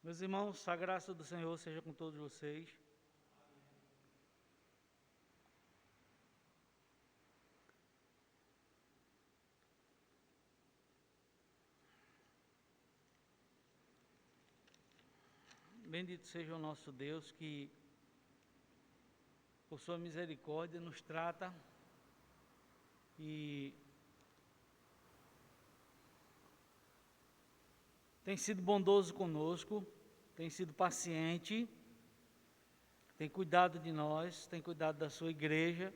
Meus irmãos, a graça do Senhor seja com todos vocês. Bendito seja o nosso Deus que, por sua misericórdia, nos trata e tem sido bondoso conosco, tem sido paciente, tem cuidado de nós, tem cuidado da sua igreja.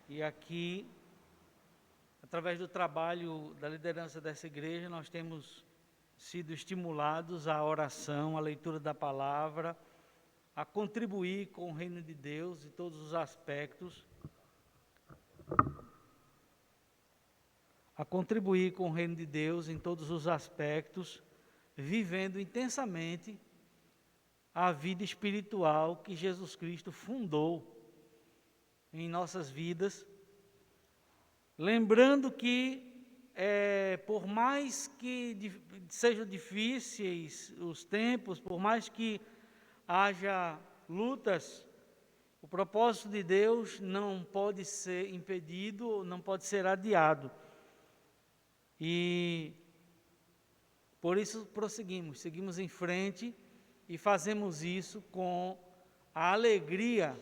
E aqui, através do trabalho da liderança dessa igreja, nós temos sido estimulados à oração, à leitura da palavra, a contribuir com o reino de Deus em todos os aspectos, vivendo intensamente a vida espiritual que Jesus Cristo fundou em nossas vidas, lembrando que por mais que sejam difíceis os tempos, por mais que haja lutas, o propósito de Deus não pode ser impedido, não pode ser adiado. E por isso seguimos em frente e fazemos isso com a alegria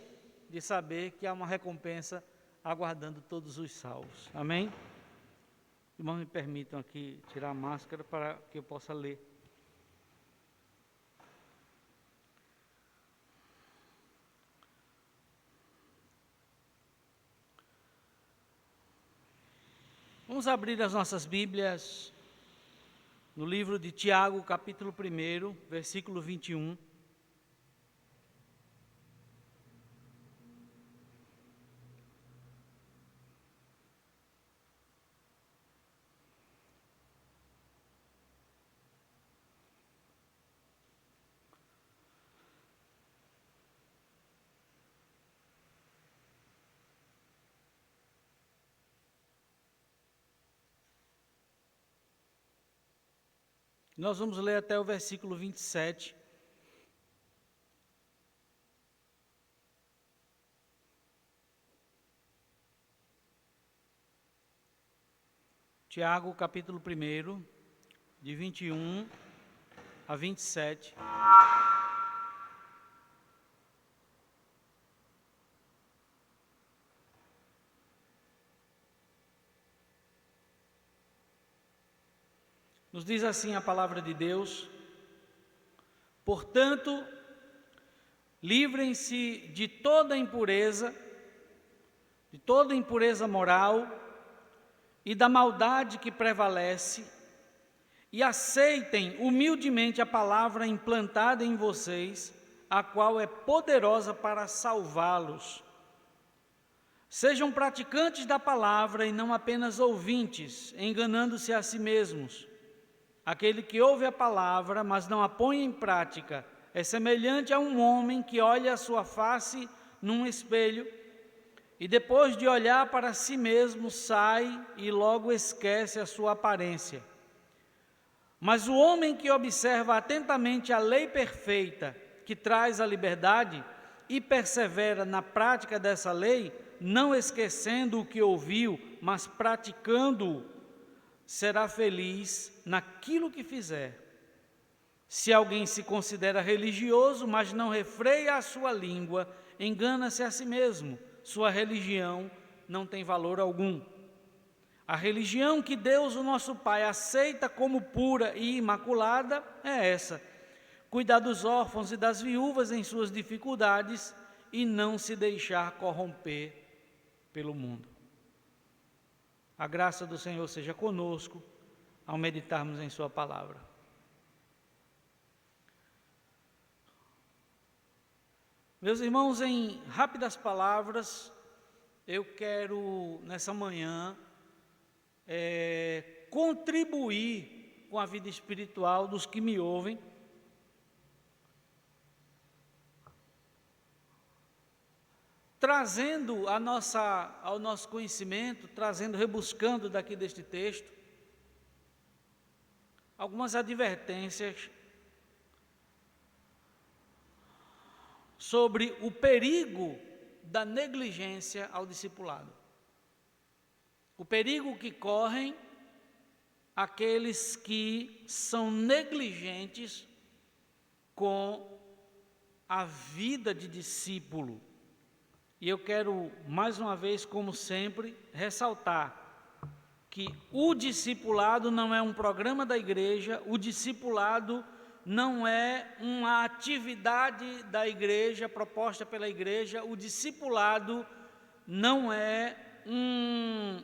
de saber que há uma recompensa aguardando todos os salvos. Amém? Irmãos, me permitam aqui tirar a máscara para que eu possa ler. Vamos abrir as nossas Bíblias no livro de Tiago, capítulo 1, versículo 21. Nós vamos ler até o versículo 27. Tiago, capítulo 1, de 21 a 27. Nos diz assim a palavra de Deus: portanto, livrem-se de toda impureza moral e da maldade que prevalece, e aceitem humildemente a palavra implantada em vocês, a qual é poderosa para salvá-los. Sejam praticantes da palavra e não apenas ouvintes, enganando-se a si mesmos. Aquele que ouve a palavra, mas não a põe em prática, é semelhante a um homem que olha a sua face num espelho e depois de olhar para si mesmo sai e logo esquece a sua aparência. Mas o homem que observa atentamente a lei perfeita, que traz a liberdade, e persevera na prática dessa lei, não esquecendo o que ouviu, mas praticando-o, será feliz naquilo que fizer. Se alguém se considera religioso, mas não refreia a sua língua, engana-se a si mesmo. Sua religião não tem valor algum. A religião que Deus, o nosso Pai, aceita como pura e imaculada é essa: cuidar dos órfãos e das viúvas em suas dificuldades e não se deixar corromper pelo mundo. A graça do Senhor seja conosco ao meditarmos em sua palavra. Meus irmãos, em rápidas palavras, eu quero nessa manhã contribuir com a vida espiritual dos que me ouvem, trazendo ao nosso conhecimento, rebuscando daqui deste texto, algumas advertências sobre o perigo da negligência ao discipulado. O perigo que correm aqueles que são negligentes com a vida de discípulo. E eu quero, mais uma vez, como sempre, ressaltar que o discipulado não é um programa da igreja, o discipulado não é uma atividade da igreja, proposta pela igreja, o discipulado não é um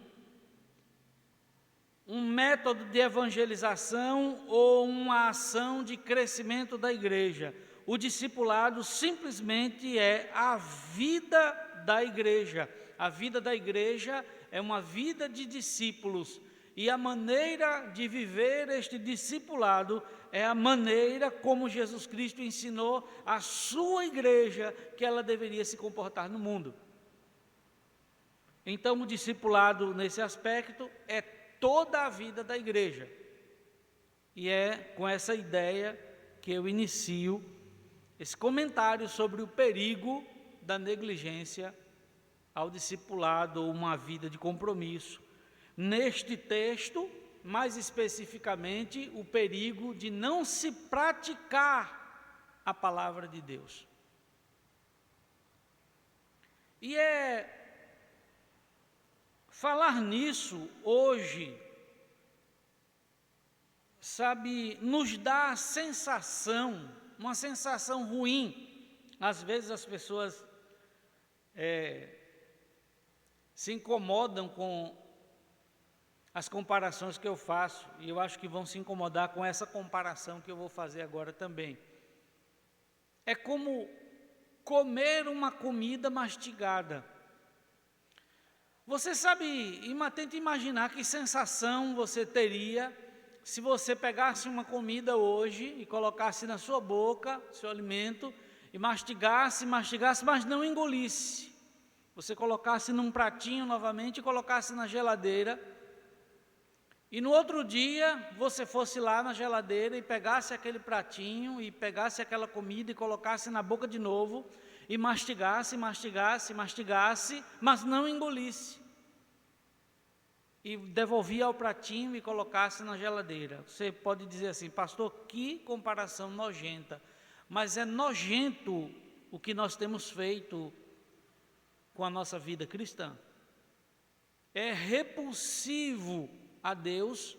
método de evangelização ou uma ação de crescimento da igreja. O discipulado simplesmente é a vida da igreja. A vida da igreja é uma vida de discípulos. E a maneira de viver este discipulado é a maneira como Jesus Cristo ensinou a sua igreja que ela deveria se comportar no mundo. Então, o discipulado, nesse aspecto, é toda a vida da igreja. E é com essa ideia que eu inicio esse comentário sobre o perigo da negligência ao discipulado ou uma vida de compromisso. Neste texto, mais especificamente, o perigo de não se praticar a palavra de Deus. E falar nisso hoje, sabe, nos dá a sensação, uma sensação ruim. Às vezes as pessoas se incomodam com as comparações que eu faço, e eu acho que vão se incomodar com essa comparação que eu vou fazer agora também. É como comer uma comida mastigada. Você sabe, tenta imaginar que sensação você teria se você pegasse uma comida hoje e colocasse na sua boca, seu alimento, e mastigasse, mas não engolisse. Você colocasse num pratinho novamente e colocasse na geladeira, e no outro dia você fosse lá na geladeira e pegasse aquele pratinho, e pegasse aquela comida e colocasse na boca de novo, e mastigasse, mas não engolisse. E devolvia ao pratinho e colocasse na geladeira. Você pode dizer assim: pastor, que comparação nojenta. Mas é nojento o que nós temos feito com a nossa vida cristã. É repulsivo a Deus,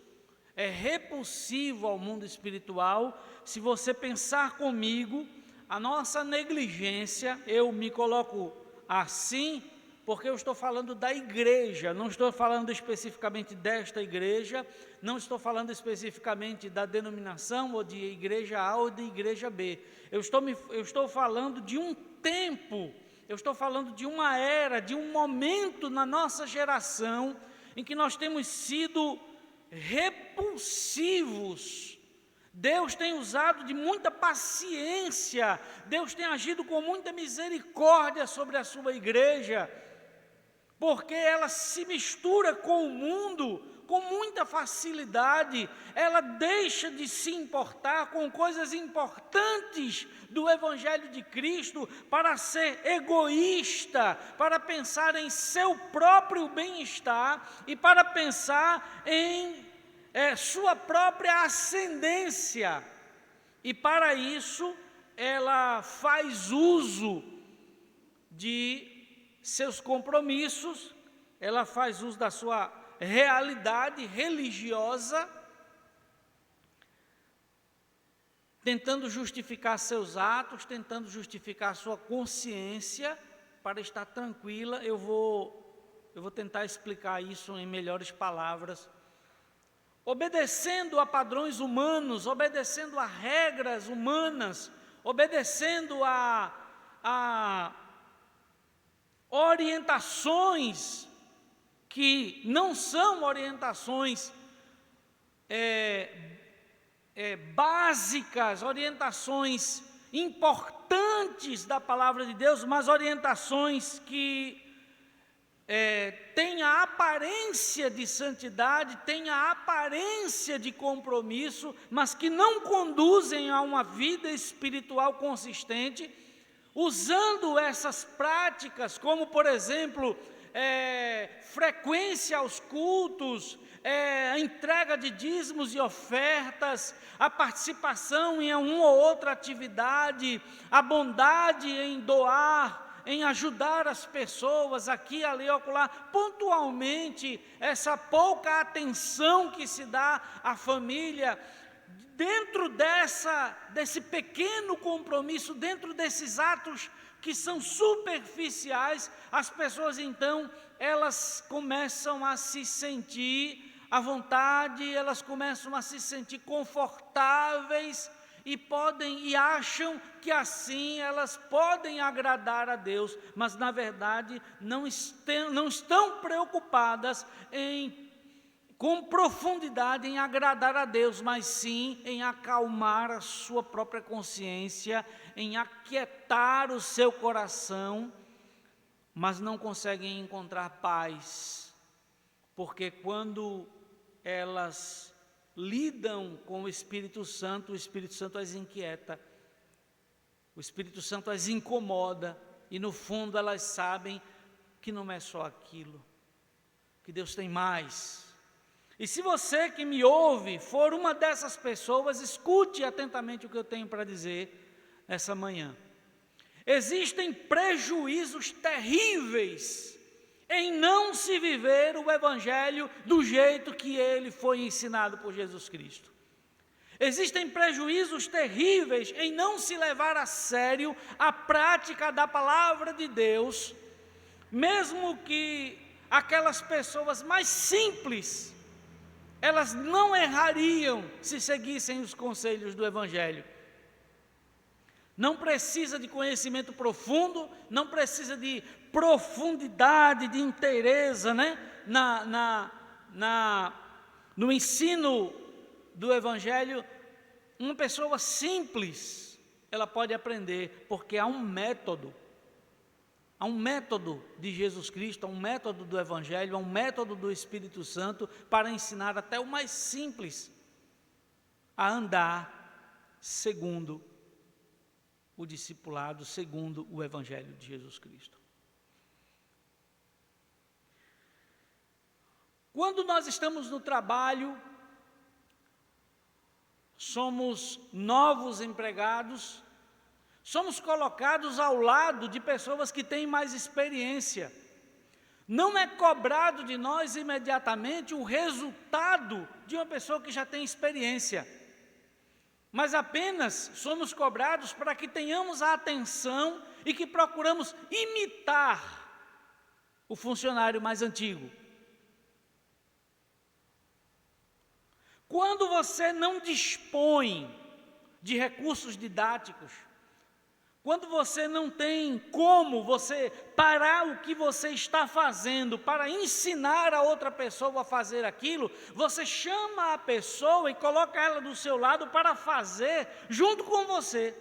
é repulsivo ao mundo espiritual. Se você pensar comigo, a nossa negligência, eu me coloco assim, porque eu estou falando da igreja, não estou falando especificamente desta igreja, não estou falando especificamente da denominação, ou de igreja A ou de igreja B. Eu estou falando de um tempo, eu estou falando de uma era, de um momento na nossa geração, em que nós temos sido repulsivos. Deus tem usado de muita paciência, Deus tem agido com muita misericórdia sobre a sua igreja, porque ela se mistura com o mundo com muita facilidade, ela deixa de se importar com coisas importantes do Evangelho de Cristo para ser egoísta, para pensar em seu próprio bem-estar e para pensar em sua própria ascendência. E para isso ela faz uso de seus compromissos, ela faz uso da sua realidade religiosa, tentando justificar seus atos, tentando justificar sua consciência para estar tranquila. Eu vou tentar explicar isso em melhores palavras. Obedecendo a padrões humanos, obedecendo a regras humanas, obedecendo a orientações que não são orientações básicas, orientações importantes da palavra de Deus, mas orientações que têm a aparência de santidade, têm a aparência de compromisso, mas que não conduzem a uma vida espiritual consistente. usando essas práticas, como por exemplo, frequência aos cultos, a entrega de dízimos e ofertas, a participação em uma ou outra atividade, a bondade em doar, em ajudar as pessoas aqui, ali, acolá, pontualmente, essa pouca atenção que se dá à família, dentro desse pequeno compromisso, dentro desses atos que são superficiais, as pessoas então, elas começam a se sentir à vontade, elas começam a se sentir confortáveis e acham que assim elas podem agradar a Deus, mas na verdade não estão preocupadas com profundidade em agradar a Deus, mas sim em acalmar a sua própria consciência, em aquietar o seu coração, mas não conseguem encontrar paz, porque quando elas lidam com o Espírito Santo as inquieta, o Espírito Santo as incomoda, e no fundo elas sabem que não é só aquilo, que Deus tem mais. E se você que me ouve for uma dessas pessoas, escute atentamente o que eu tenho para dizer essa manhã. Existem prejuízos terríveis em não se viver o Evangelho do jeito que ele foi ensinado por Jesus Cristo. Existem prejuízos terríveis em não se levar a sério a prática da palavra de Deus, mesmo que aquelas pessoas mais simples, elas não errariam se seguissem os conselhos do Evangelho. Não precisa de conhecimento profundo, não precisa de profundidade, de inteireza, né? No ensino do Evangelho. Uma pessoa simples, ela pode aprender, porque há um método de Jesus Cristo, há um método do Evangelho, há um método do Espírito Santo para ensinar até o mais simples a andar segundo o discipulado, segundo o Evangelho de Jesus Cristo. Quando nós estamos no trabalho, somos novos empregados, somos colocados ao lado de pessoas que têm mais experiência. Não é cobrado de nós imediatamente o resultado de uma pessoa que já tem experiência, mas apenas somos cobrados para que tenhamos a atenção e que procuramos imitar o funcionário mais antigo. Quando você não dispõe de recursos didáticos, quando você não tem como você parar o que você está fazendo para ensinar a outra pessoa a fazer aquilo, você chama a pessoa e coloca ela do seu lado para fazer junto com você.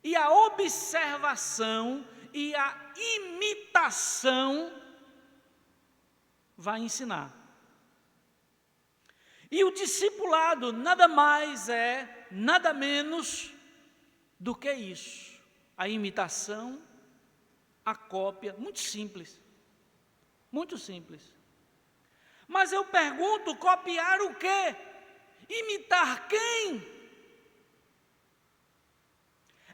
E a observação e a imitação vai ensinar. E o discipulado nada mais é, nada menos do que isso. A imitação, a cópia, muito simples. Muito simples. Mas eu pergunto, copiar o quê? Imitar quem?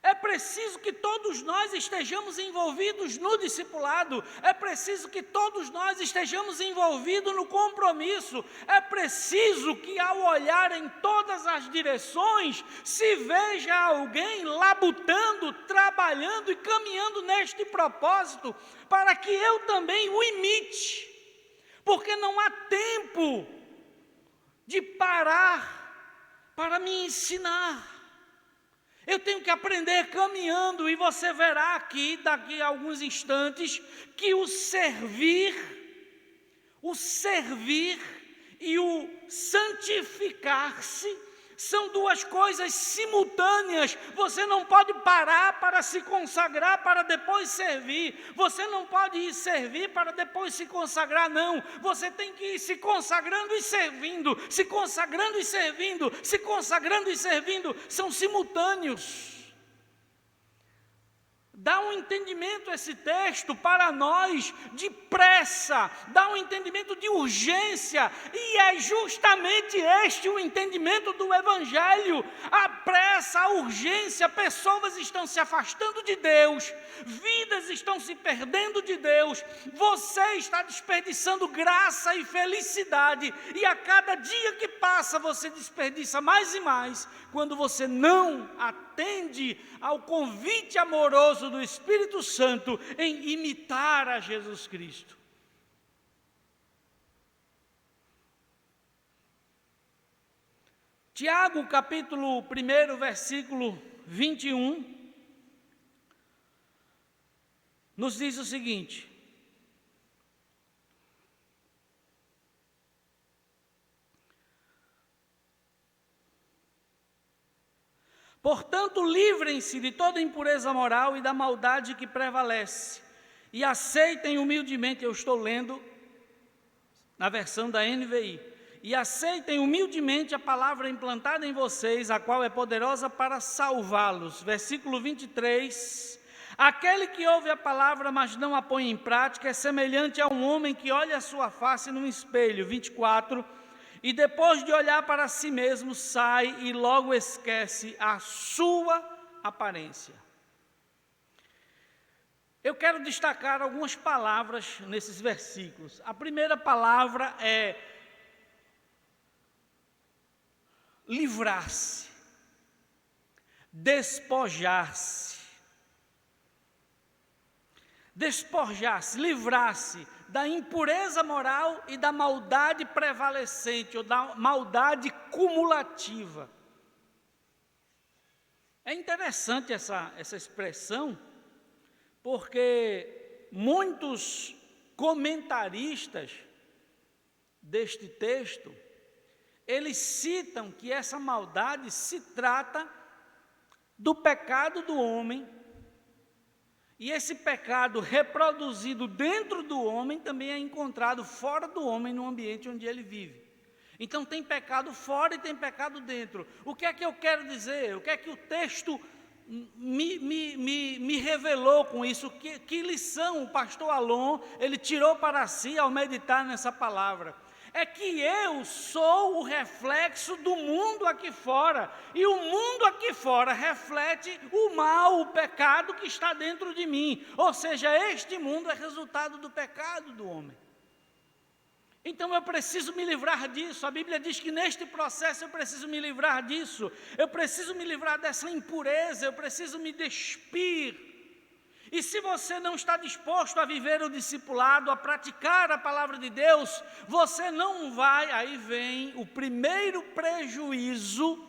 É preciso que todos nós estejamos envolvidos no discipulado, é preciso que todos nós estejamos envolvidos no compromisso, é preciso que ao olhar em todas as direções, se veja alguém labutando, trabalhando e caminhando neste propósito, para que eu também o imite, porque não há tempo de parar para me ensinar. Eu tenho que aprender caminhando, e você verá aqui, daqui a alguns instantes, que o servir e o santificar-se são duas coisas simultâneas. Você não pode parar para se consagrar para depois servir. Você não pode ir servir para depois se consagrar, não. Você tem que ir se consagrando e servindo, se consagrando e servindo, se consagrando e servindo. São simultâneos. Dá um entendimento esse texto para nós de pressa, dá um entendimento de urgência, e é justamente este o entendimento do Evangelho. A pressa, a urgência, pessoas estão se afastando de Deus, vidas estão se perdendo de Deus, você está desperdiçando graça e felicidade, e a cada dia que passa você desperdiça mais e mais, quando você não atende ao convite amoroso do Espírito Santo em imitar a Jesus Cristo. Tiago, capítulo 1, versículo 21, nos diz o seguinte: portanto, livrem-se de toda impureza moral e da maldade que prevalece, e aceitem humildemente, eu estou lendo na versão da NVI, e aceitem humildemente a palavra implantada em vocês, a qual é poderosa para salvá-los. Versículo 23, aquele que ouve a palavra, mas não a põe em prática, é semelhante a um homem que olha a sua face num espelho. 24, e depois de olhar para si mesmo, sai e logo esquece a sua aparência. Eu quero destacar algumas palavras nesses versículos. A primeira palavra é livrar-se, despojar-se. Despojar-se, livrar-se da impureza moral e da maldade prevalecente, ou da maldade cumulativa. É interessante essa expressão, porque muitos comentaristas deste texto, eles citam que essa maldade se trata do pecado do homem, e esse pecado reproduzido dentro do homem também é encontrado fora do homem no ambiente onde ele vive. Então tem pecado fora e tem pecado dentro. O que é que eu quero dizer? O que é que o texto me revelou com isso? Que lição o pastor Alon, ele tirou para si ao meditar nessa palavra? É que eu sou o reflexo do mundo aqui fora, e o mundo aqui fora reflete o mal, o pecado que está dentro de mim, ou seja, este mundo é resultado do pecado do homem. Então eu preciso me livrar disso. A Bíblia diz que neste processo eu preciso me livrar disso, eu preciso me livrar dessa impureza, eu preciso me despir. E se você não está disposto a viver o discipulado, a praticar a palavra de Deus, você não vai, aí vem o primeiro prejuízo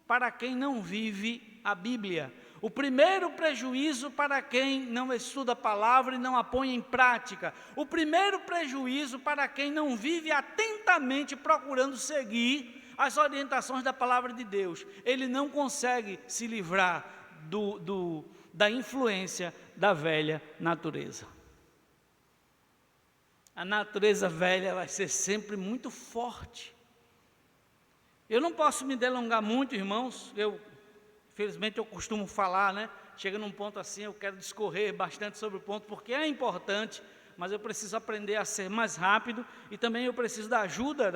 para quem não vive a Bíblia. O primeiro prejuízo para quem não estuda a palavra e não a põe em prática. O primeiro prejuízo para quem não vive atentamente procurando seguir as orientações da palavra de Deus. Ele não consegue se livrar da influência da velha natureza. A natureza velha vai ser sempre muito forte. Eu não posso me delongar muito, irmãos. Infelizmente eu costumo falar, né? Chega num ponto assim, eu quero discorrer bastante sobre o ponto, porque é importante, mas eu preciso aprender a ser mais rápido, e também eu preciso da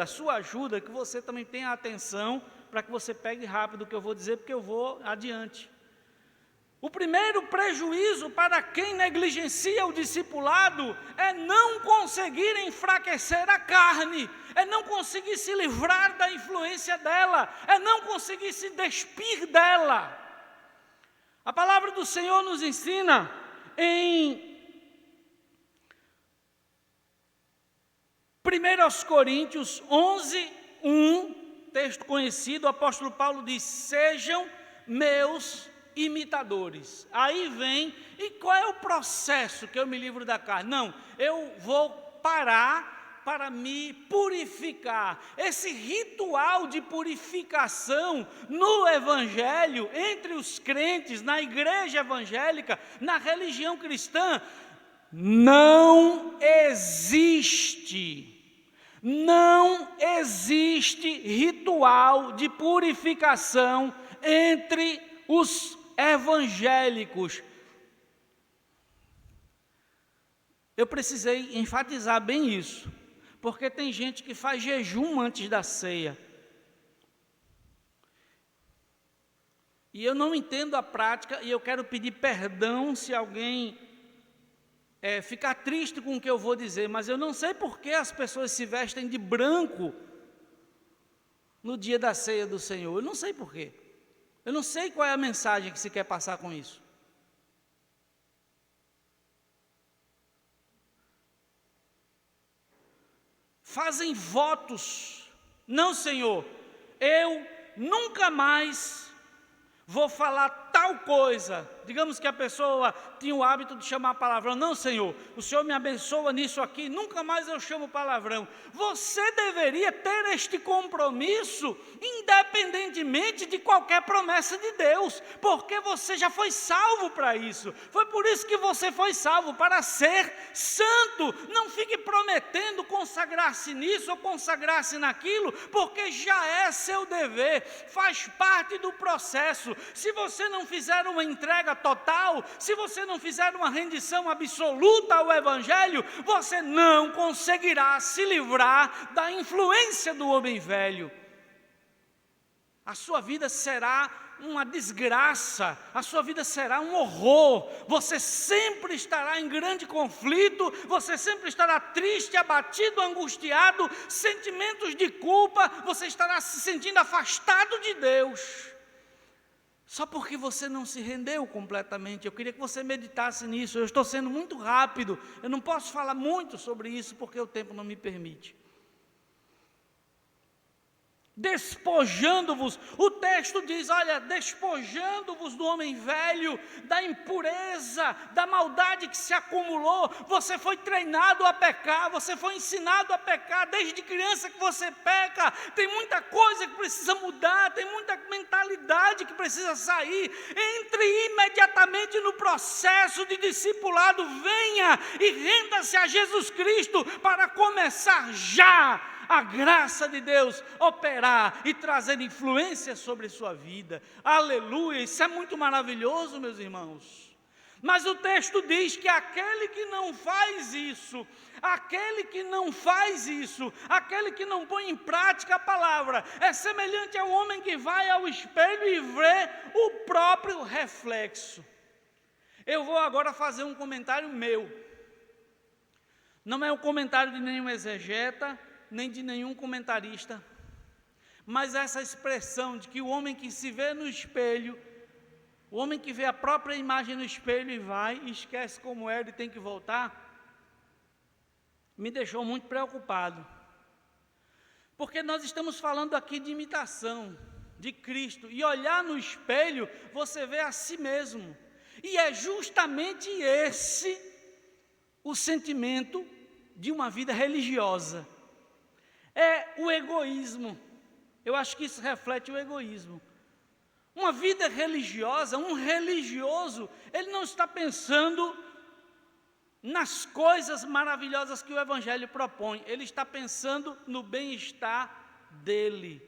sua ajuda, que você também tenha atenção, para que você pegue rápido o que eu vou dizer, porque eu vou adiante. O primeiro prejuízo para quem negligencia o discipulado é não conseguir enfraquecer a carne, é não conseguir se livrar da influência dela, é não conseguir se despir dela. A palavra do Senhor nos ensina em 1 Coríntios 11, 1, texto conhecido, o apóstolo Paulo diz: sejam meus imitadores. Aí vem, e qual é o processo que eu me livro da carne? Não, eu vou parar para me purificar. Esse ritual de purificação no Evangelho, entre os crentes, na igreja evangélica, na religião cristã, não existe. Não existe ritual de purificação entre os evangélicos. eu precisei enfatizar bem isso, porque tem gente que faz jejum antes da ceia. E eu não entendo a prática, e eu quero pedir perdão se alguém ficar triste com o que eu vou dizer, mas eu não sei por que as pessoas se vestem de branco no dia da ceia do Senhor. Eu não sei por quê. Eu não sei qual é a mensagem que se quer passar com isso. Fazem votos. Não, Senhor, eu nunca mais vou falar tal coisa. Digamos que a pessoa tinha o hábito de chamar palavrão. Não, Senhor, o Senhor me abençoa nisso aqui, nunca mais eu chamo palavrão. Você deveria ter este compromisso, independentemente de qualquer promessa de Deus, porque você já foi salvo para isso. Foi por isso que você foi salvo, para ser santo. Não fique prometendo consagrar-se nisso ou consagrar-se naquilo, porque já é seu dever, faz parte do processo. Se você não fizer uma entrega total, se você não fizer uma rendição absoluta ao Evangelho, você não conseguirá se livrar da influência do homem velho. A sua vida será uma desgraça, a sua vida será um horror, você sempre estará em grande conflito, você sempre estará triste, abatido, angustiado, sentimentos de culpa, você estará se sentindo afastado de Deus. Só porque você não se rendeu completamente. Eu queria que você meditasse nisso. Eu estou sendo muito rápido. Eu não posso falar muito sobre isso porque o tempo não me permite. Despojando-vos, o texto diz, olha, despojando-vos do homem velho, da impureza, da maldade que se acumulou, você foi treinado a pecar, você foi ensinado a pecar, desde criança que você peca, tem muita coisa que precisa mudar, tem muita mentalidade que precisa sair, entre imediatamente no processo de discipulado, venha e renda-se a Jesus Cristo, para começar já a graça de Deus operar e trazer influência sobre sua vida. Aleluia, isso é muito maravilhoso, meus irmãos. Mas o texto diz que aquele que não faz isso, aquele que não põe em prática a palavra, é semelhante ao homem que vai ao espelho e vê o próprio reflexo. Eu vou agora fazer um comentário meu. Não é um comentário de nenhum exegeta, nem de nenhum comentarista, mas essa expressão de que o homem que se vê no espelho, o homem que vê a própria imagem no espelho e vai e esquece como era e tem que voltar, me deixou muito preocupado, porque nós estamos falando aqui de imitação de Cristo, e olhar no espelho, você vê a si mesmo, e é justamente esse o sentimento de uma vida religiosa. É o egoísmo. Eu acho que isso reflete o egoísmo. Uma vida religiosa, um religioso, ele não está pensando nas coisas maravilhosas que o Evangelho propõe, ele está pensando no bem-estar dele.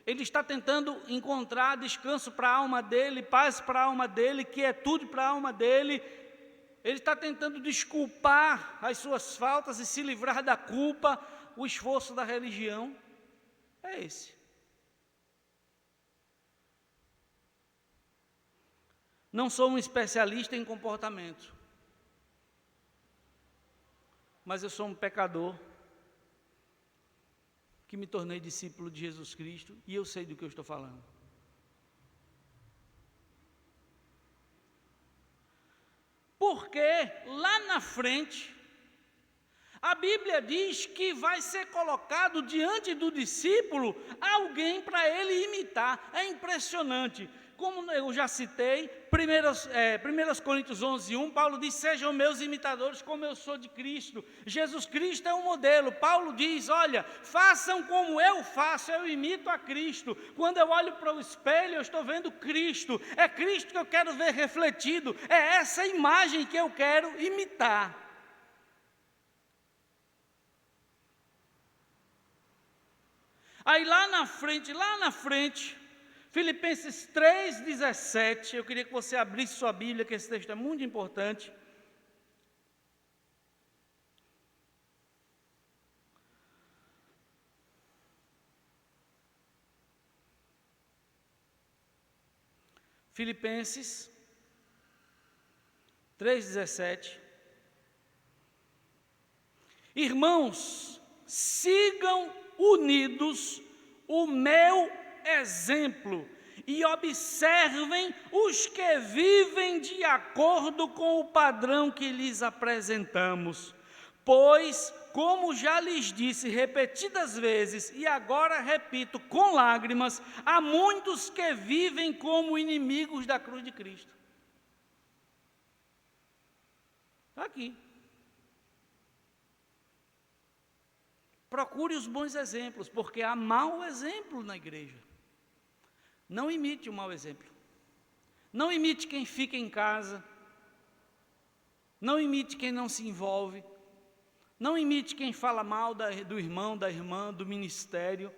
Ele está tentando encontrar descanso para a alma dele, paz para a alma dele, quietude para a alma dele. Ele está tentando desculpar as suas faltas e se livrar da culpa. O esforço da religião é esse. Não sou um especialista em comportamento, mas eu sou um pecador que me tornei discípulo de Jesus Cristo e eu sei do que eu estou falando. Porque lá na frente, a Bíblia diz que vai ser colocado diante do discípulo alguém para ele imitar. É impressionante. Como eu já citei, 1 Coríntios 11:1, Paulo diz, sejam meus imitadores como eu sou de Cristo. Jesus Cristo é um modelo. Paulo diz, olha, façam como eu faço, eu imito a Cristo. Quando eu olho para o espelho, eu estou vendo Cristo. É Cristo que eu quero ver refletido. É essa imagem que eu quero imitar. Aí lá na frente, Filipenses 3,17, eu queria que você abrisse sua Bíblia, que esse texto é muito importante. Filipenses 3,17. Irmãos, sigam unidos o meu exemplo e observem os que vivem de acordo com o padrão que lhes apresentamos. Pois, como já lhes disse repetidas vezes, e agora repito com lágrimas, há muitos que vivem como inimigos da cruz de Cristo. Está aqui. Procure os bons exemplos, porque há mau exemplo na igreja. Não imite o mau exemplo. Não imite quem fica em casa. Não imite quem não se envolve. Não imite quem fala mal do irmão, da irmã, do ministério.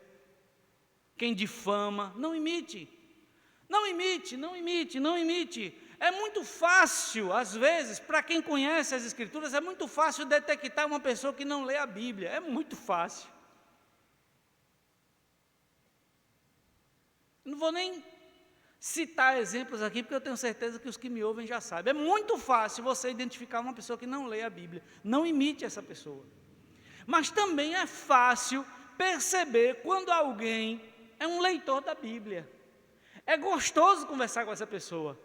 Quem difama. Não imite. Não imite, não imite, não imite. É muito fácil, às vezes, para quem conhece as Escrituras, é muito fácil detectar uma pessoa que não lê a Bíblia. É muito fácil. Não vou nem citar exemplos aqui, porque eu tenho certeza que os que me ouvem já sabem. É muito fácil você identificar uma pessoa que não lê a Bíblia. Não imite essa pessoa. Mas também é fácil perceber quando alguém é um leitor da Bíblia. É gostoso conversar com essa pessoa.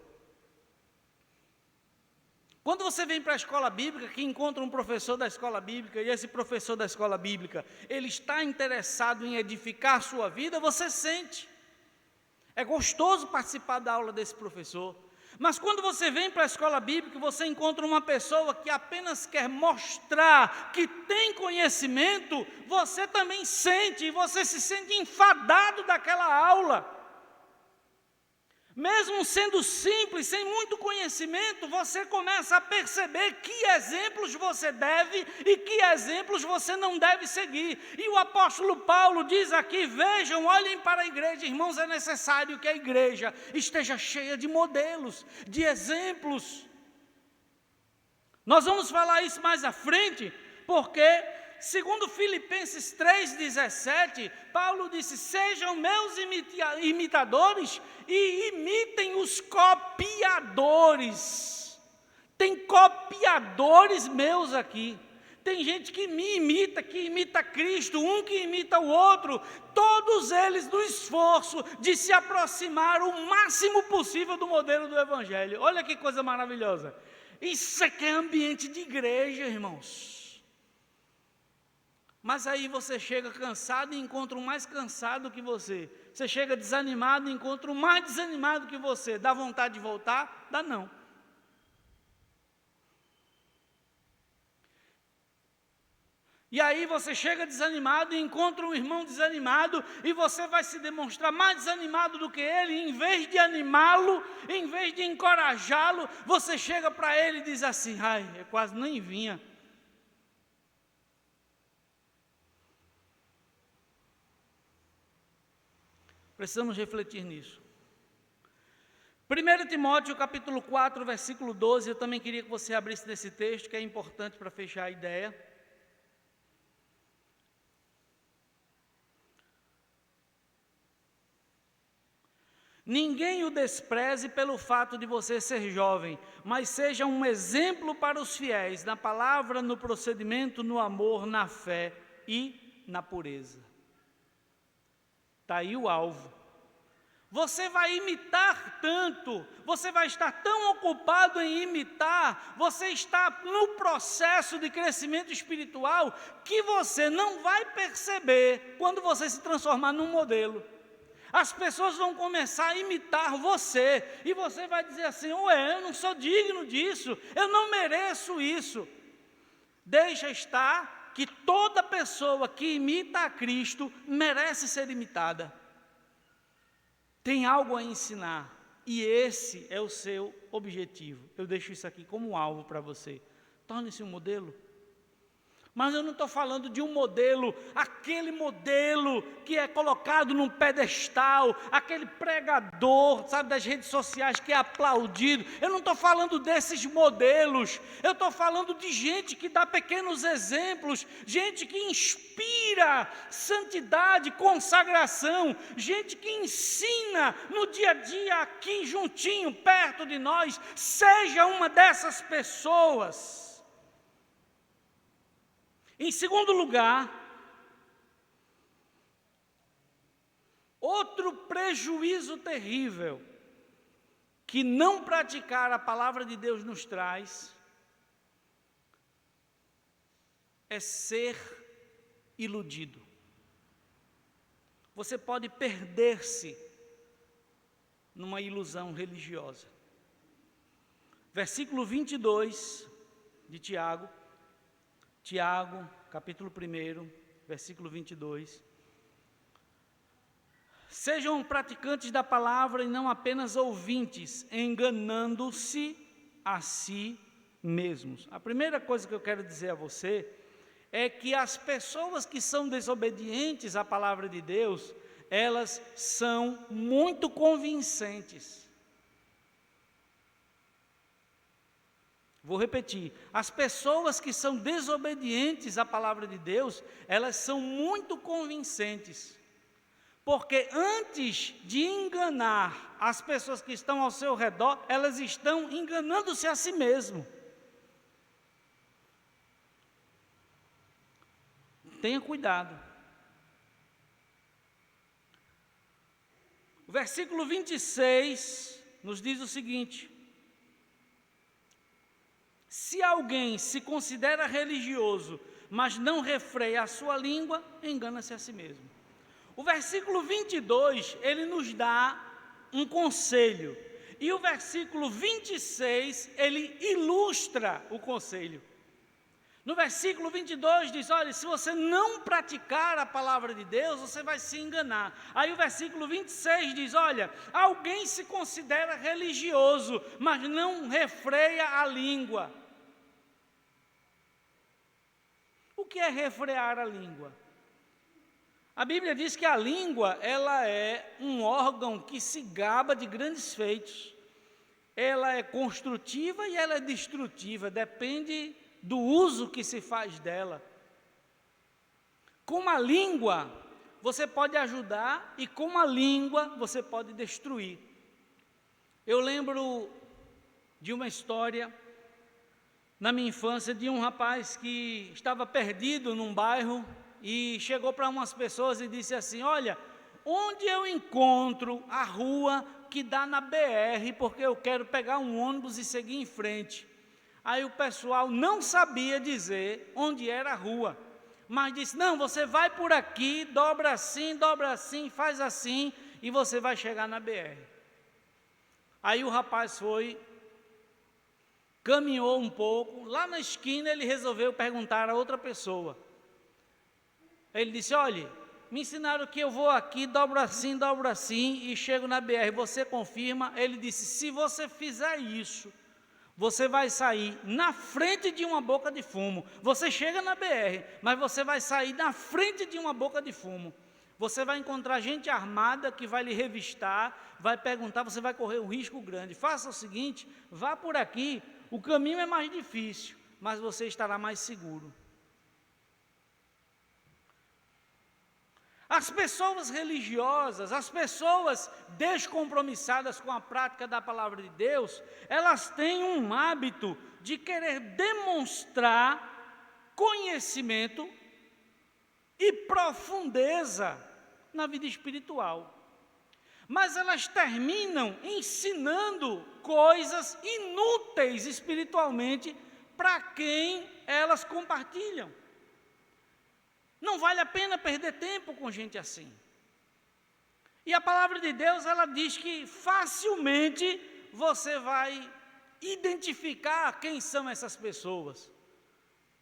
Quando você vem para a escola bíblica, que encontra um professor da escola bíblica, e esse professor da escola bíblica, ele está interessado em edificar a sua vida, você sente. É gostoso participar da aula desse professor. Mas quando você vem para a escola bíblica, você encontra uma pessoa que apenas quer mostrar que tem conhecimento, você também sente, e você se sente enfadado daquela aula. Mesmo sendo simples, sem muito conhecimento, você começa a perceber que exemplos você deve e que exemplos você não deve seguir. E o apóstolo Paulo diz aqui, vejam, olhem para a igreja, irmãos, é necessário que a igreja esteja cheia de modelos, de exemplos. Nós vamos falar isso mais à frente, porque, segundo Filipenses 3,17, Paulo disse, sejam meus imitadores e imitem os copiadores. Tem copiadores meus aqui. Tem gente que me imita, que imita Cristo, um que imita o outro, todos eles no esforço de se aproximar o máximo possível do modelo do Evangelho. Olha que coisa maravilhosa. Isso aqui é ambiente de igreja, irmãos. Mas aí você chega cansado e encontra um mais cansado que você. Você chega desanimado e encontra um mais desanimado que você. Dá vontade de voltar? Dá não. E aí você chega desanimado e encontra um irmão desanimado e você vai se demonstrar mais desanimado do que ele. E em vez de animá-lo, em vez de encorajá-lo, você chega para ele e diz assim, ai, eu quase nem vinha. Precisamos refletir nisso. 1 Timóteo capítulo 4, versículo 12, eu também queria que você abrisse nesse texto, que é importante para fechar a ideia. Ninguém o despreze pelo fato de você ser jovem, mas seja um exemplo para os fiéis, na palavra, no procedimento, no amor, na fé e na pureza. Está aí o alvo. Você vai imitar tanto, você vai estar tão ocupado em imitar, você está no processo de crescimento espiritual, que você não vai perceber quando você se transformar num modelo. As pessoas vão começar a imitar você, e você vai dizer assim, ué, eu não sou digno disso, eu não mereço isso. Deixa estar que toda pessoa que imita a Cristo merece ser imitada. Tem algo a ensinar, e esse é o seu objetivo. Eu deixo isso aqui como alvo para você. Torne-se um modelo. Mas eu não estou falando de um modelo, aquele modelo que é colocado num pedestal, aquele pregador, sabe, das redes sociais que é aplaudido. Eu não estou falando desses modelos, eu estou falando de gente que dá pequenos exemplos, gente que inspira santidade, consagração, gente que ensina no dia a dia aqui juntinho, perto de nós. Seja uma dessas pessoas. Em segundo lugar, outro prejuízo terrível que não praticar a palavra de Deus nos traz é ser iludido. Você pode perder-se numa ilusão religiosa. Versículo 22 de Tiago, capítulo 1, versículo 22. Sejam praticantes da palavra e não apenas ouvintes, enganando-se a si mesmos. A primeira coisa que eu quero dizer a você é que as pessoas que são desobedientes à palavra de Deus, elas são muito convincentes. Vou repetir, as pessoas que são desobedientes à palavra de Deus, elas são muito convincentes, porque antes de enganar as pessoas que estão ao seu redor, elas estão enganando-se a si mesmo. Tenha cuidado. O versículo 26 nos diz o seguinte: se alguém se considera religioso, mas não refreia a sua língua, engana-se a si mesmo. O versículo 22, ele nos dá um conselho. E o versículo 26, ele ilustra o conselho. No versículo 22 diz, olha, se você não praticar a palavra de Deus, você vai se enganar. Aí o versículo 26 diz, olha, alguém se considera religioso, mas não refreia a língua. O que é refrear a língua? A Bíblia diz que a língua, ela é um órgão que se gaba de grandes feitos. Ela é construtiva e ela é destrutiva, depende do uso que se faz dela. Com a língua, você pode ajudar e com a língua você pode destruir. Eu lembro de uma história na minha infância de um rapaz que estava perdido num bairro e chegou para umas pessoas e disse assim, olha, onde eu encontro a rua que dá na BR, porque eu quero pegar um ônibus e seguir em frente. Aí o pessoal não sabia dizer onde era a rua, mas disse, não, você vai por aqui, dobra assim, faz assim, e você vai chegar na BR. Aí o rapaz foi, caminhou um pouco, lá na esquina ele resolveu perguntar a outra pessoa. Ele disse, olha, me ensinaram que eu vou aqui, dobro assim e chego na BR, você confirma? Ele disse, se você fizer isso, você vai sair na frente de uma boca de fumo. Você chega na BR, mas você vai sair na frente de uma boca de fumo. Você vai encontrar gente armada que vai lhe revistar, vai perguntar, você vai correr um risco grande. Faça o seguinte, vá por aqui, o caminho é mais difícil, mas você estará mais seguro. As pessoas religiosas, as pessoas descompromissadas com a prática da palavra de Deus, elas têm um hábito de querer demonstrar conhecimento e profundeza na vida espiritual. Mas elas terminam ensinando coisas inúteis espiritualmente para quem elas compartilham. Não vale a pena perder tempo com gente assim. E a palavra de Deus, ela diz que facilmente você vai identificar quem são essas pessoas.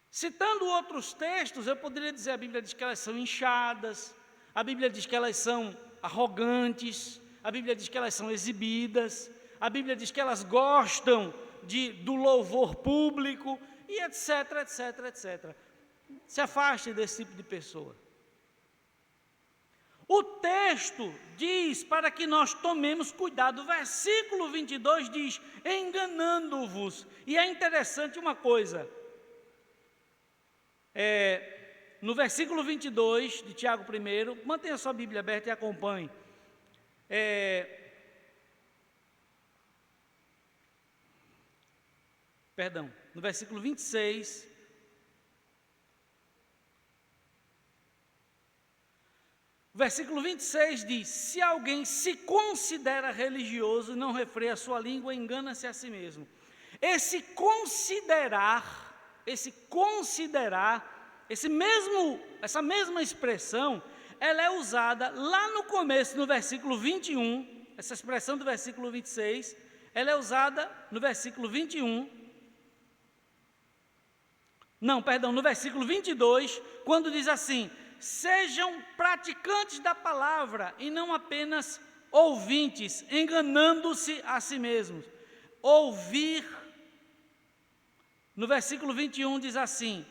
Citando outros textos, eu poderia dizer, a Bíblia diz que elas são inchadas, a Bíblia diz que elas são arrogantes, a Bíblia diz que elas são exibidas, a Bíblia diz que elas gostam do louvor público, e etc, etc, etc. Se afaste desse tipo de pessoa. O texto diz para que nós tomemos cuidado. O versículo 22 diz, enganando-vos. E é interessante uma coisa. No versículo 22 de Tiago 1, mantenha sua Bíblia aberta e acompanhe. No versículo 26, o versículo 26 diz, se alguém se considera religioso e não refreia a sua língua, engana-se a si mesmo. Essa mesma expressão, ela é usada lá no começo, no versículo 21, essa expressão do versículo 26, ela é usada no versículo 21, no versículo 22, quando diz assim, sejam praticantes da palavra e não apenas ouvintes, enganando-se a si mesmos. Ouvir, no versículo 21 diz assim,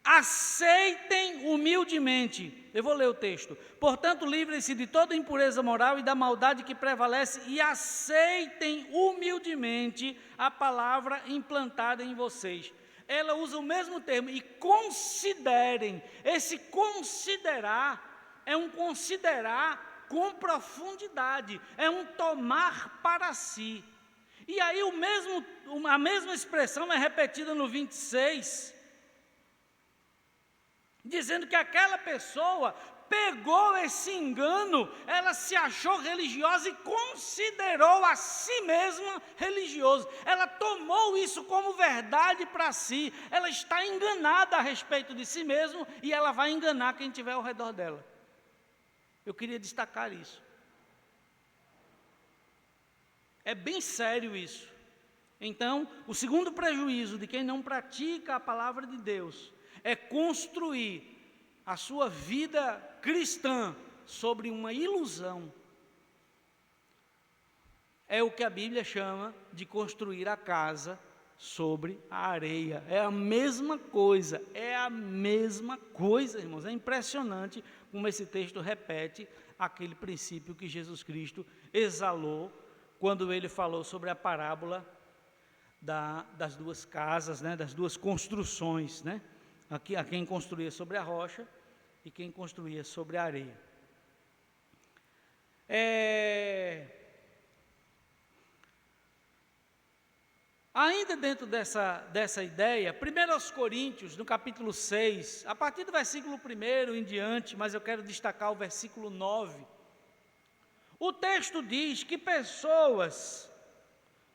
aceitem humildemente, eu vou ler o texto, portanto livrem-se de toda impureza moral e da maldade que prevalece e aceitem humildemente a palavra implantada em vocês. Ela usa o mesmo termo, e considerem. Esse considerar é um considerar com profundidade, é um tomar para si. E aí a mesma expressão é repetida no 26, dizendo que aquela pessoa pegou esse engano, ela se achou religiosa e considerou a si mesma religioso. Ela tomou isso como verdade para si. Ela está enganada a respeito de si mesma e ela vai enganar quem estiver ao redor dela. Eu queria destacar isso. É bem sério isso. Então, o segundo prejuízo de quem não pratica a palavra de Deus é construir a sua vida cristã sobre uma ilusão. É o que a Bíblia chama de construir a casa sobre a areia. É a mesma coisa, irmãos. É impressionante como esse texto repete aquele princípio que Jesus Cristo exalou quando ele falou sobre a parábola das duas casas, das duas construções, a quem construía sobre a rocha e quem construía sobre a areia. Ainda dentro dessa ideia, 1 Coríntios, no capítulo 6, a partir do versículo 1 em diante, mas eu quero destacar o versículo 9, o texto diz que pessoas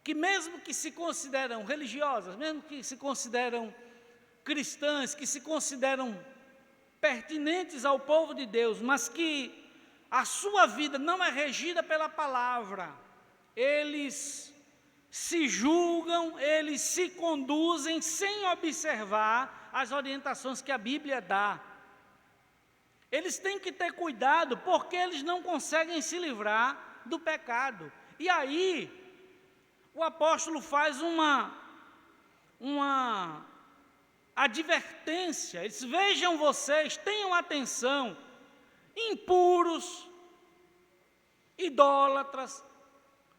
que mesmo que se consideram religiosas, mesmo que se consideram cristãs, que se consideram pertinentes ao povo de Deus, mas que a sua vida não é regida pela palavra, eles se julgam, eles se conduzem sem observar as orientações que a Bíblia dá. Eles têm que ter cuidado, porque eles não conseguem se livrar do pecado. E aí, o apóstolo faz uma advertência. Eles vejam vocês, tenham atenção, impuros, idólatras,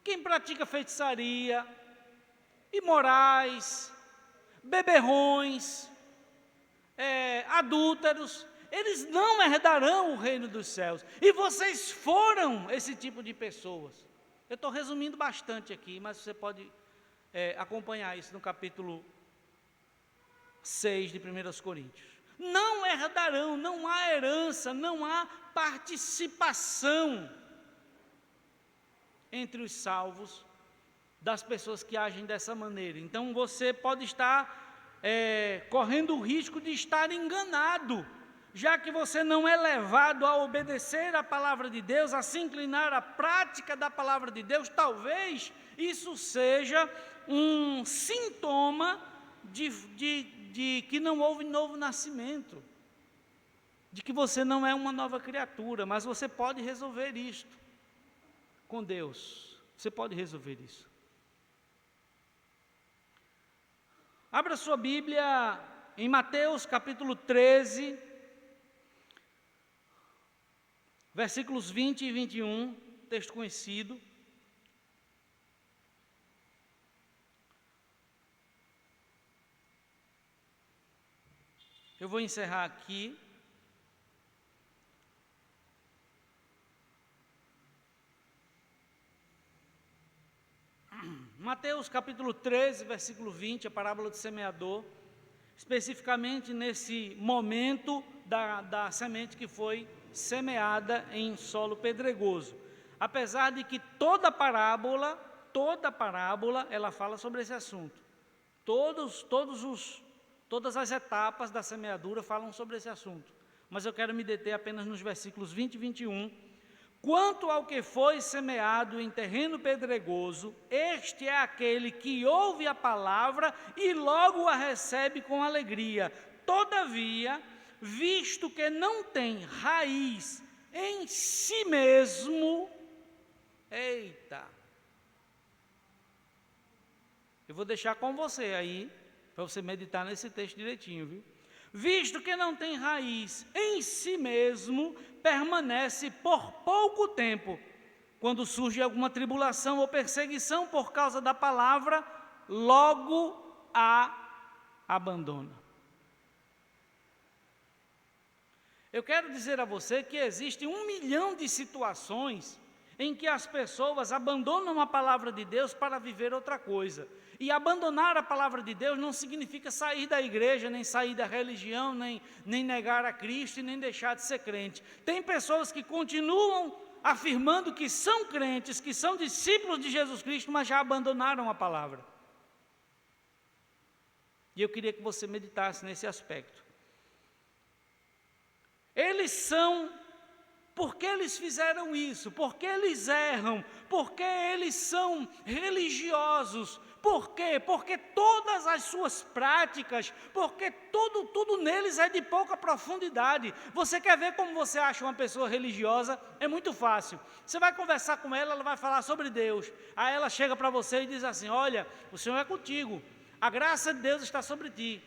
quem pratica feitiçaria, imorais, beberrões, adúlteros, eles não herdarão o reino dos céus. E vocês foram esse tipo de pessoas. Eu estou resumindo bastante aqui, mas você pode acompanhar isso no capítulo 6 de 1 Coríntios. Não herdarão, não há herança, não há participação entre os salvos das pessoas que agem dessa maneira. Então você pode estar correndo o risco de estar enganado, já que você não é levado a obedecer a palavra de Deus, a se inclinar à prática da palavra de Deus. Talvez isso seja um sintoma de que não houve novo nascimento, de que você não é uma nova criatura, mas você pode resolver isto com Deus. Você pode resolver isso. Abra sua Bíblia em Mateus capítulo 13, versículos 20 e 21, texto conhecido. Eu vou encerrar aqui. Mateus capítulo 13, versículo 20, a parábola do semeador, especificamente nesse momento da semente que foi semeada em solo pedregoso. Apesar de que toda parábola, ela fala sobre esse assunto. Todas as etapas da semeadura falam sobre esse assunto. Mas eu quero me deter apenas nos versículos 20 e 21. Quanto ao que foi semeado em terreno pedregoso, este é aquele que ouve a palavra e logo a recebe com alegria. Todavia, visto que não tem raiz em si mesmo, eu vou deixar com você aí, para você meditar nesse texto direitinho, viu? Visto que não tem raiz em si mesmo, permanece por pouco tempo. Quando surge alguma tribulação ou perseguição por causa da palavra, logo a abandona. Eu quero dizer a você que existe 1 milhão de situações em que as pessoas abandonam a palavra de Deus para viver outra coisa. E abandonar a palavra de Deus não significa sair da igreja, nem sair da religião, nem negar a Cristo e nem deixar de ser crente. Tem pessoas que continuam afirmando que são crentes, que são discípulos de Jesus Cristo, mas já abandonaram a palavra. E eu queria que você meditasse nesse aspecto. Eles são... Por que eles fizeram isso? Por que eles erram? Por que eles são religiosos? Por quê? Porque todas as suas práticas, porque tudo neles é de pouca profundidade. Você quer ver como você acha uma pessoa religiosa? É muito fácil. Você vai conversar com ela, ela vai falar sobre Deus. Aí ela chega para você e diz assim: olha, o Senhor é contigo, a graça de Deus está sobre ti.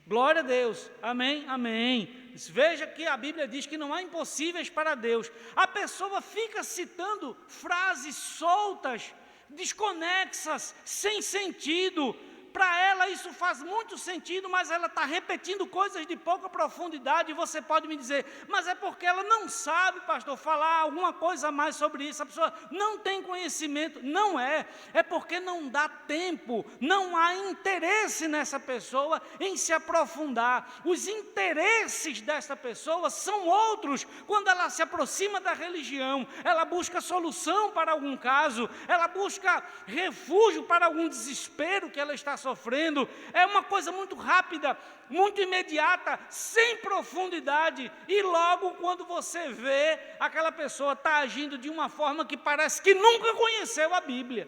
Glória a Deus, amém, amém. Veja que a Bíblia diz que não há impossíveis para Deus. A pessoa fica citando frases soltas, desconexas, sem sentido. Para ela isso faz muito sentido, mas ela está repetindo coisas de pouca profundidade. E você pode me dizer, mas é porque ela não sabe, pastor, falar alguma coisa a mais sobre isso. A pessoa não tem conhecimento. Não é porque não dá tempo, não há interesse nessa pessoa em se aprofundar. Os interesses dessa pessoa são outros. Quando ela se aproxima da religião, ela busca solução para algum caso, ela busca refúgio para algum desespero que ela está sofrendo. É uma coisa muito rápida, muito imediata, sem profundidade, e logo quando você vê, aquela pessoa está agindo de uma forma que parece que nunca conheceu a Bíblia.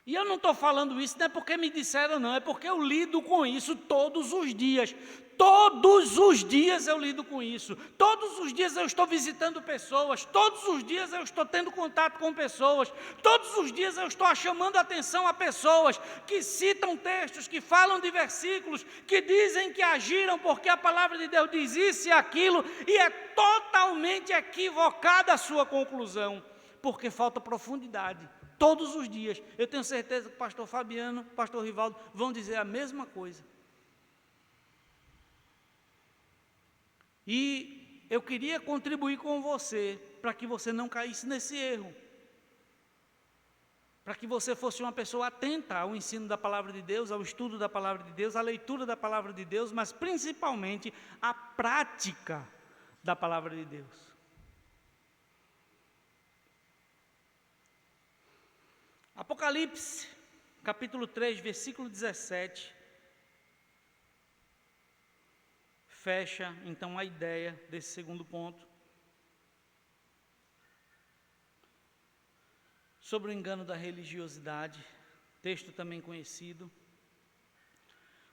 E eu não estou falando isso, não é porque me disseram, não, é porque eu lido com isso todos os dias. Todos os dias eu lido com isso. Todos os dias eu estou visitando pessoas. Todos os dias eu estou tendo contato com pessoas. Todos os dias eu estou chamando a atenção a pessoas que citam textos, que falam de versículos, que dizem que agiram porque a palavra de Deus diz isso e aquilo, e é totalmente equivocada a sua conclusão, porque falta profundidade. Todos os dias. Eu tenho certeza que o pastor Fabiano, o pastor Rivaldo vão dizer a mesma coisa. E eu queria contribuir com você, para que você não caísse nesse erro. Para que você fosse uma pessoa atenta ao ensino da palavra de Deus, ao estudo da palavra de Deus, à leitura da palavra de Deus, mas principalmente à prática da palavra de Deus. Apocalipse, capítulo 3, versículo 17. Fecha, então, a ideia desse segundo ponto. Sobre o engano da religiosidade, texto também conhecido.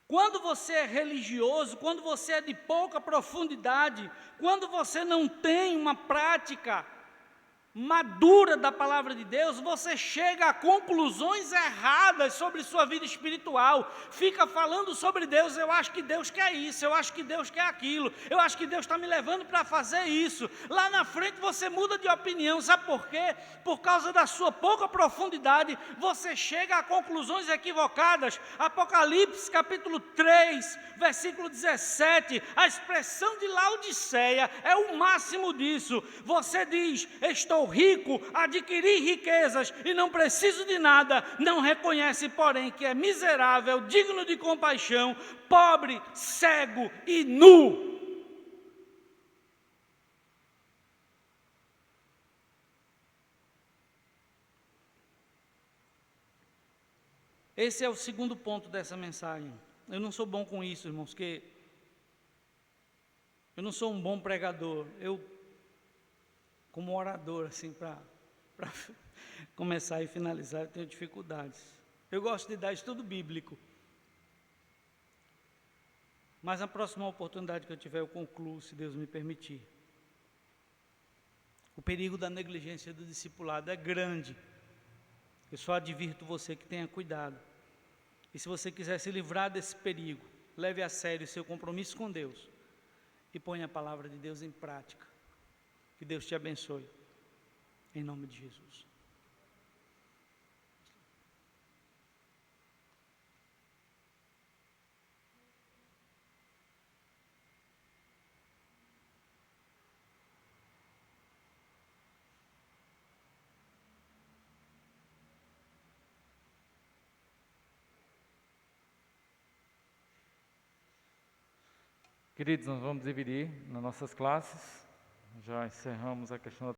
Quando você é religioso, quando você é de pouca profundidade, quando você não tem uma prática madura da palavra de Deus, você chega a conclusões erradas sobre sua vida espiritual, fica falando sobre Deus, eu acho que Deus quer isso, eu acho que Deus quer aquilo, eu acho que Deus está me levando para fazer isso. Lá na frente você muda de opinião, sabe por quê? Por causa da sua pouca profundidade, você chega a conclusões equivocadas. Apocalipse capítulo 3, versículo 17, a expressão de Laodiceia é o máximo disso. Você diz, estou rico, adquiri riquezas e não preciso de nada, não reconhece, porém, que é miserável, digno de compaixão, pobre, cego e nu. Esse é o segundo ponto dessa mensagem. Eu não sou bom com isso, irmãos, porque eu não sou um bom pregador. Eu, como orador, assim, para começar e finalizar, eu tenho dificuldades. Eu gosto de dar estudo bíblico. Mas na próxima oportunidade que eu tiver, eu concluo, se Deus me permitir. O perigo da negligência do discipulado é grande. Eu só advirto você que tenha cuidado. E se você quiser se livrar desse perigo, leve a sério o seu compromisso com Deus e ponha a palavra de Deus em prática. Que Deus te abençoe. Em nome de Jesus. Queridos, nós vamos dividir nas nossas classes. Já encerramos a questão da